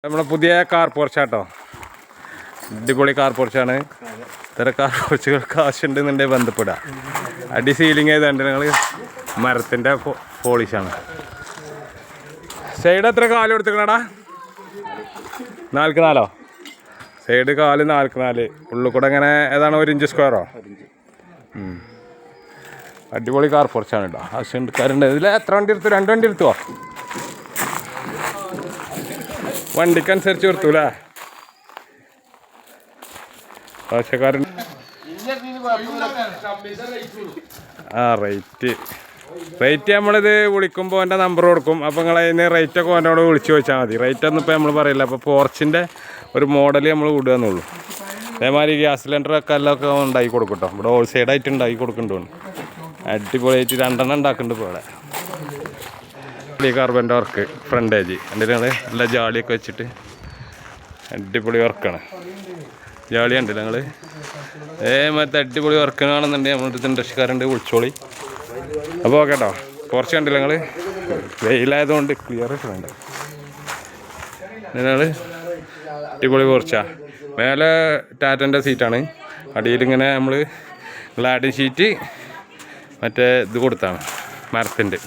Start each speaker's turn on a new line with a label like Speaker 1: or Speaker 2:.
Speaker 1: നമ്മളെ പുതിയ കാർ പോർച്ചാട്ടോ, അടിപൊളി കാർ പോർച്ചാണ്. ഇത്തരം കാർ പോർച്ചുകൾ കാശുണ്ടെന്നുണ്ടെങ്കിൽ ബന്ധപ്പെടുക. അടി സീലിംഗ് ചെയ്തുണ്ട് നിങ്ങൾ, മരത്തിൻ്റെ പോളിഷാണ്. സൈഡ് എത്ര കാല് കൊടുത്തിക്കണടാ? 4x4. സൈഡ് കാല് 4x4. ഉള്ളിൽ കൂടെ ഇങ്ങനെ ഏതാണ് 1 ഇഞ്ച് സ്ക്വയറോ? അടിപൊളി കാർ പോർച്ചാണ് കേട്ടോ. ആവശ്യക്കാരുണ്ട്. ഇതിൽ എത്ര വണ്ടി എടുത്തു? 2 വണ്ടി എടുത്തുവോ? വണ്ടിക്കനുസരിച്ച് കൊടുത്തു അല്ലേ? ആവശ്യക്കാരൻ റേറ്റ് നമ്മളിത് വിളിക്കുമ്പോൾ എൻ്റെ നമ്പർ കൊടുക്കും. അപ്പോൾ നിങ്ങൾ അതിന് റേറ്റൊക്കെ ഓനോട് വിളിച്ച് ചോദിച്ചാൽ മതി. റേറ്റൊന്നും ഇപ്പോൾ നമ്മൾ പറയില്ല. അപ്പോൾ പോർച്ചിൻ്റെ ഒരു മോഡൽ നമ്മൾ വിടുക എന്നുള്ളൂ. അതേമാതിരി ഗ്യാസ് സിലിണ്ടറൊക്കെ എല്ലാം ഉണ്ടാക്കി കൊടുക്കും കേട്ടോ. ഇവിടെ ഹോൾ സൈഡായിട്ട് ഉണ്ടാക്കി കൊടുക്കുന്നുണ്ട്. അടിപൊളിയായിട്ട് 2 ഉണ്ടാക്കുന്നുണ്ട് ഇപ്പോൾ ഇവിടെ. കാർബൻ്റെ വർക്ക് ഫ്രണ്ടേജ് എൻ്റെ നല്ല ജാളിയൊക്കെ വെച്ചിട്ട് അടിപൊളി വർക്കാണ്. ജാളി ഉണ്ടല്ലോ നിങ്ങൾ മറ്റേ അടിപൊളി വർക്കിന് കാണുന്നുണ്ടെങ്കിൽ നമ്മളുടെ ഇൻഡസ്ട്രിക്കാരുണ്ട്, വിളിച്ചോളി. അപ്പോൾ ഓക്കെ കേട്ടോ. കുറച്ച് കണ്ടില്ല നിങ്ങൾ, വെയിലായതുകൊണ്ട് ക്ലിയർ ഇട്ടുണ്ട്. നിങ്ങൾ അടിപൊളി കുറച്ചാ. മേലെ ടാറ്റൻ്റെ സീറ്റാണ്, അടിയിലിങ്ങനെ നമ്മൾ ഗ്ലാഡിൻ ഷീറ്റ് മറ്റേ ഇത് കൊടുത്താണ് മരത്തിൻ്റെ.